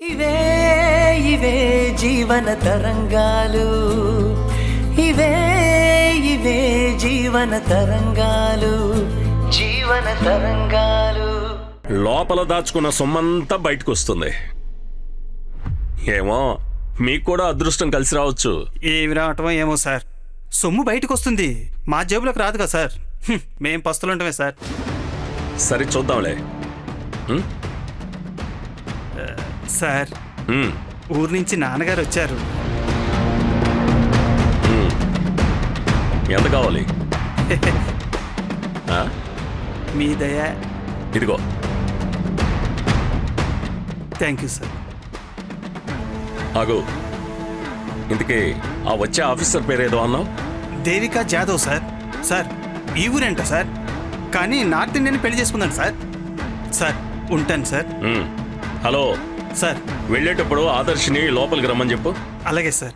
ఇవే ఇవే జీవన తరంగాలు, ఇవే ఇవే జీవన తరంగాలు, జీవన తరంగాలు. లోపల దాచుకున్న సొమ్మంతా బయటకు వస్తుంది. ఏమో మీకు కూడా అదృష్టం కలిసి రావచ్చు. ఏమి రావటమో ఏమో సార్, సొమ్ము బయటకు వస్తుంది, మా జేబులకు రాదు కదా సార్. మేం పస్తులుంటమే సార్. సరే చూద్దాంలే. సార్ ఊరు నుంచి నాన్నగారు వచ్చారు. ఎంత కావాలి? మీ దయ. ఇదిగో. Thank you sir. ఆగు, ఇంతకీ ఆ వచ్చే ఆఫీసర్ పేరేదో అన్నావు? దేవికా జాదవ్ సార్. సార్ ఈ ఊరేంట సార్, కానీ నార్త్ ఇండియన్ పెళ్లి చేసుకుందాం సార్. సార్ ఉంటాను సార్. హలో సార్, వెళ్ళేటప్పుడు ఆదర్శిని లోపలికి రమ్మని చెప్పు. అలాగే సార్.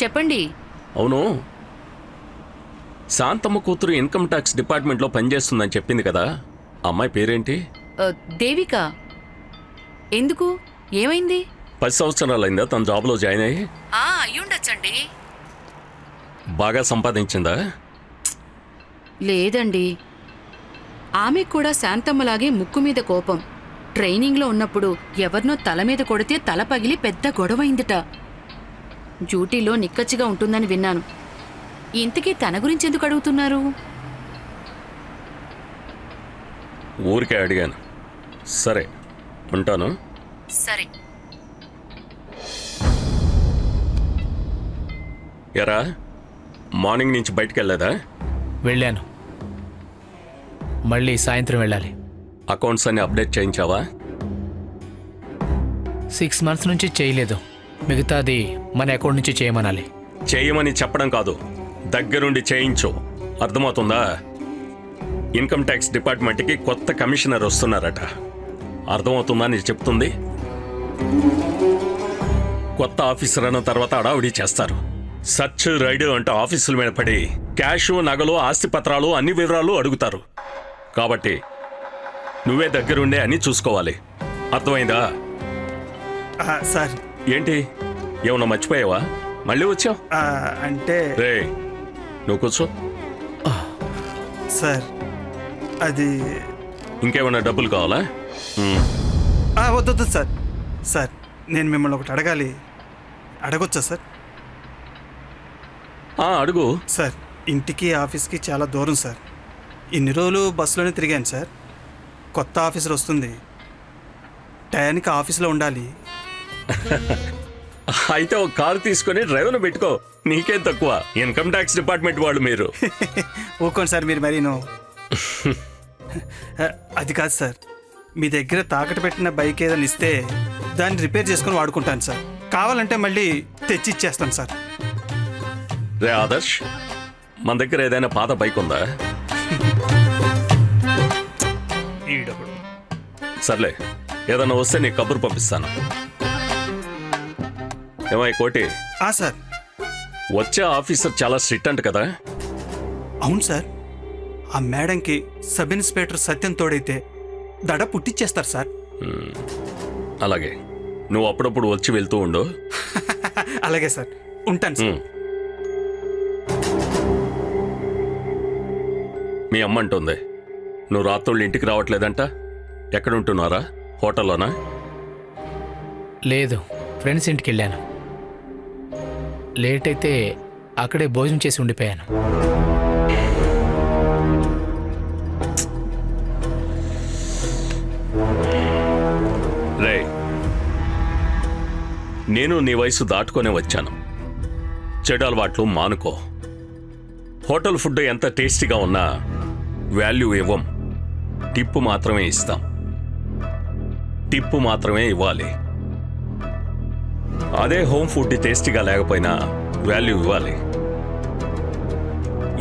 చెప్పండి. అవును, శాంతమ్మ కూతురు ఇన్కమ్ ట్యాక్స్ డిపార్ట్మెంట్లో పనిచేస్తుందని చెప్పింది కదా, అమ్మాయి పేరేంటి? దేవిక. ఎందుకు, ఏమైంది? 10 సంవత్సరాలైందా తన జాబ్లో జాయిన్ అయ్యి? అయ్యుండొచ్చండి. బాగా సంపాదించిందా? లేదండి, ఆమెకు కూడా శాంతమ్మలాగే ముక్కు మీద కోపం. ట్రైనింగ్లో ఉన్నప్పుడు ఎవరినో తల మీద కొడితే తల పగిలి పెద్ద గొడవైందిట. డ్యూటీలో నిక్కచ్చిగా ఉంటుందని విన్నాను. ఇంతకీ తన గురించి ఎందుకు అడుగుతున్నారు? ఊరికే అడిగాను. సరే ఉంటాను. సరే. ఎరా, మార్నింగ్ నుంచి బయటికి వెళ్ళలేదా? వెళ్ళాను, మళ్ళీ సాయంత్రం వెళ్ళాలి. అకౌంట్స్ అన్ని అప్డేట్ చేయించావా? 6 months నుంచి చేయలేదు, మిగతాది మన అకౌంట్ నుంచి చేయమనాలి. చేయమని చెప్పడం కాదు, దగ్గరుండి చేయించు. అర్థమవుతుందా? ఇన్కమ్ ట్యాక్స్ డిపార్ట్మెంట్కి కొత్త కమిషనర్ వస్తున్నారట. అర్థమవుతుందా నీకు చెప్తుంది? కొత్త ఆఫీసర్ అన్న తర్వాత అడావిడి చేస్తారు. సర్చ్ రైడ్ అంటూ ఆఫీసుల మీద పడి క్యాష్, నగలు, ఆస్తి పత్రాలు అన్ని వివరాలు అడుగుతారు. కాబట్టి నువ్వే దగ్గరుండే అన్ని చూసుకోవాలి. అర్థమైందా? సార్. ఏంటి, ఏమన్నా మర్చిపోయావా? మళ్ళీ వచ్చావు అంటే రే, నువ్వు కూర్చో. సార్ అది ఇంకేమన్నా డబ్బులు కావాలా? వద్దు సార్. సార్ నేను మిమ్మల్ని ఒకటి అడగాలి, అడగొచ్చా సార్? అడుగు. సార్ ఇంటికి ఆఫీస్కి చాలా దూరం సార్. ఇన్ని రోజులు బస్సులోనే తిరిగాను సార్. కొత్త ఆఫీసర్ వస్తుంది, టయానికి ఆఫీస్లో ఉండాలి. అయితే ఒక కారు తీసుకొని డ్రైవర్ను పెట్టుకో, నీకేం తక్కువ. ఇన్కమ్ ట్యాక్స్ డిపార్ట్మెంట్ వాళ్ళు మీరు. ఊకోండి సార్, మీరు మరీను. అది కాదు సార్, మీ దగ్గర తాకట్టు పెట్టిన బైక్ ఏదైనా ఇస్తే దాన్ని రిపేర్ చేసుకుని వాడుకుంటాను సార్. కావాలంటే మళ్ళీ తెచ్చి ఇచ్చేస్తాను సార్. రే ఆదర్శ్, మన దగ్గర ఏదైనా పాత బైక్ ఉందా? సర్లే, ఏదైనా వస్తే నీకు కబురు పంపిస్తాను. ఏమై కోటి? సార్. వచ్చే ఆఫీసర్ చాలా స్ట్రిక్ట్ అంట కదా? అవును సార్, ఆ మేడంకి సబ్ ఇన్స్పెక్టర్ సత్యం తోడైతే దడ పుట్టిచ్చేస్తారు సార్. అలాగే, నువ్వు అప్పుడప్పుడు వచ్చి వెళ్తూ ఉండు. అలాగే సార్, ఉంటాను సార్. మీ అమ్మ అంటుంది నువ్వు రాత్రుళ్ళు ఇంటికి రావట్లేదంట. ఎక్కడుంటున్నారా? హోటల్లోనా? లేదు, ఫ్రెండ్స్ ఇంటికి వెళ్ళాను. లేట్ అయితే అక్కడే భోజనం చేసి ఉండిపోయాను. రే, నేను నీ వయసు దాటుకొనే వచ్చాను. చెడు అలవాట్లు మానుకో. హోటల్ ఫుడ్ ఎంత టేస్టీగా ఉన్నా వాల్యూ ఇవ్వం, టిప్పు మాత్రమే ఇస్తాం. టిప్పు మాత్రమే ఇవ్వాలి. అదే హోమ్ ఫుడ్ టేస్టీగా లేకపోయినా వాల్యూ ఇవ్వాలి.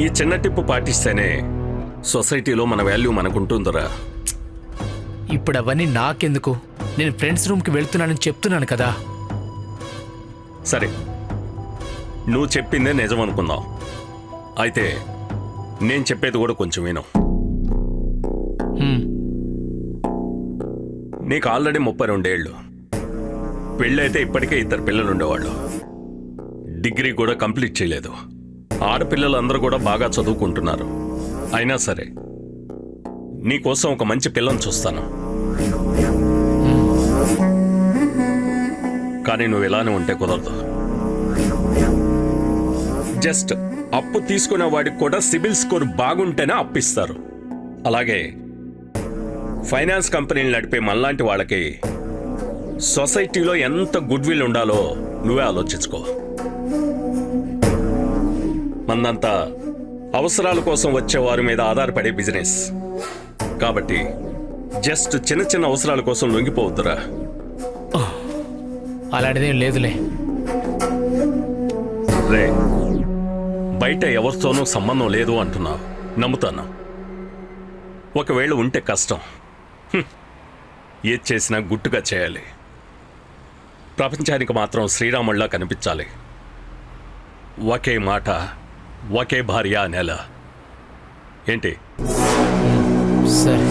ఈ చిన్న టిప్పు పాటిస్తేనే సొసైటీలో మన వాల్యూ మనకుంటుందిరా. ఇప్పుడు అవన్నీ నాకెందుకు? నేను ఫ్రెండ్స్ రూమ్కి వెళ్తున్నానని చెప్తున్నాను కదా. సరే, నువ్వు చెప్పిందే నిజం అనుకుందాం. అయితే నేను చెప్పేది కూడా కొంచెం విను. నీకు ఆల్రెడీ 32 ఏళ్ళు. పెళ్ళైతే ఇప్పటికే 2 పిల్లలు ఉండేవాళ్ళు. డిగ్రీ కూడా కంప్లీట్ చేయలేదు. ఆడపిల్లలందరూ కూడా బాగా చదువుకుంటున్నారు. అయినా సరే నీకోసం ఒక మంచి పిల్లని చూస్తాను. కానీ నువ్వు ఇలానే ఉంటే కుదరదు. జస్ట్ అప్పు తీసుకునే వాడికి కూడా సిబిల్ స్కోర్ బాగుంటేనే అప్పిస్తారు. అలాగే ఫైనాన్స్ కంపెనీలు నడిపే మనలాంటి వాళ్ళకి సొసైటీలో ఎంత గుడ్ విల్ ఉండాలో నువ్వే ఆలోచించుకో. మందంతా అవసరాల కోసం వచ్చేవారి మీద ఆధారపడే బిజినెస్ కాబట్టి జస్ట్ చిన్న చిన్న అవసరాల కోసం లొంగిపోవద్దురా. అలాంటిదేం లేదులే. రే, బయట ఎవరితోనూ సంబంధం లేదు అంటున్నావు, నమ్ముతాను. ఒకవేళ ఉంటే కష్టం. ఏది చేసినా గుట్టుగా చేయాలి. ప్రపంచానికి మాత్రం శ్రీరాముళ్ళ కనిపించాలి. ఒకే మాట, ఒకే భార్య అనేలా. ఏంటి? సరే.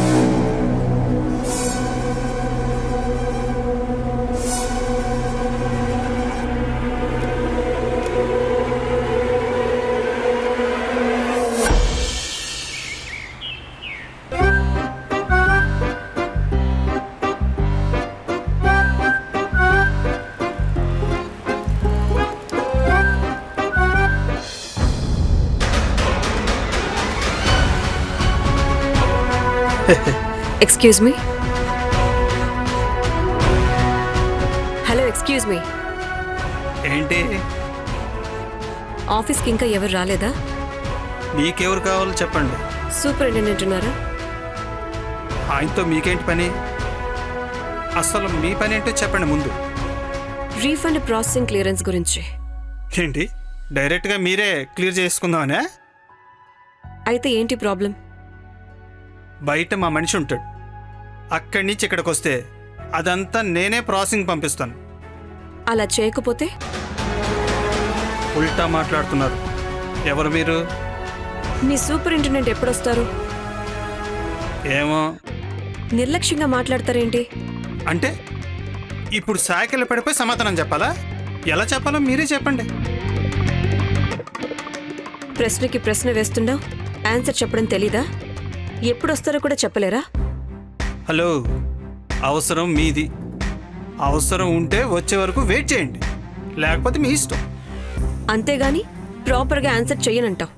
Excuse me. Hello, excuse me. ఏంటి? ఆఫీస్కి ఇంకా ఎవరు రాలేదా? మీకెవరు కావాలో చెప్పండి. సూపరింటెండెంట్ ఉన్నారా? ఆయనతో మీకేంటి పని? అసలు మీ పని ఏంటో చెప్పండి ముందు. రీఫండ్ ప్రాసెసింగ్ క్లియరెన్స్ గురించి. ఏంటి, డైరెక్ట్గా మీరే క్లియర్ చేసుకుందామనే? అయితే ఏంటి ప్రాబ్లం? బయట మా మనిషి ఉంటాడు. అక్కడి నుంచి ఇక్కడికి వస్తే అదంతా నేనే ప్రాసెసింగ్ పంపిస్తాను. అలా చేయకపోతే? ఉల్టా మాట్లాడుతున్నారు. ఎవరు మీరు? మీ సూపరింటెండెంట్ ఎప్పుడొస్తారు? ఏమో. నిర్లక్ష్యంగా మాట్లాడతారేంటి? అంటే ఇప్పుడు సాయకలు పడిపోయి సమాధానం చెప్పాలా? ఎలా చెప్పాలో మీరే చెప్పండి. ప్రశ్నకి ప్రశ్న వేస్తుండవు, ఆన్సర్ చెప్పడం తెలీదా? ఎప్పుడొస్తారో కూడా చెప్పలేరా? హలో, అవసరం మీది. అవసరం ఉంటే వచ్చే వరకు వెయిట్ చేయండి, లేకపోతే మీ ఇష్టం. అంతేగాని ప్రాపర్గా ఆన్సర్ చెయ్యనంటావు.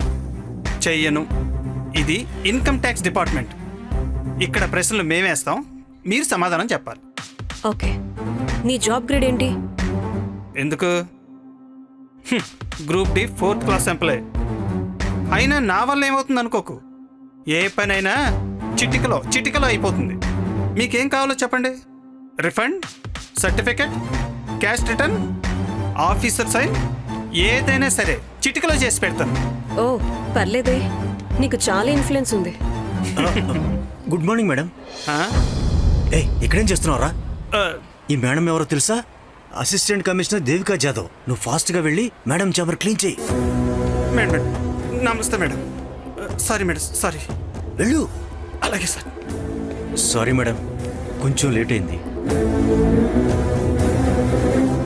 చెయ్యను. ఇది ఇన్కమ్ ట్యాక్స్ డిపార్ట్మెంట్. ఇక్కడ ప్రశ్నలు మేమేస్తాం, మీరు సమాధానం చెప్పాలి. ఓకే, నీ జాబ్ గ్రేడ్ ఏంటి? ఎందుకు? Group D 4th class employee. అయినా నా వల్ల ఏమవుతుంది అనుకోకు. ఏ పనైనా చిటికలో అయిపోతుంది. మీకేం కావాలో చెప్పండి. Refund, certificate, cash return, officer sign, ఏదైనా సరే చిటికలో చేసి పెడతాను. ఓ పర్లేదే, నీకు చాలా ఇన్ఫ్లుయెన్స్ ఉంది. Good morning madam. ఆ? ఇక్కడేం చేస్తున్నావురా? ఆ, ఈ మేడం ఎవరో తెలుసా? Assistant commissioner Devika Jadhav. నువ్వు ఫాస్ట్గా వెళ్ళి మేడం చాంబర్ క్లీన్ చేయి. మేడం నమస్తే మేడం. Sorry madam, sorry. వెళ్ళు. అలాగే సార్. సారీ మేడం, కొంచెం లేట్ అయింది.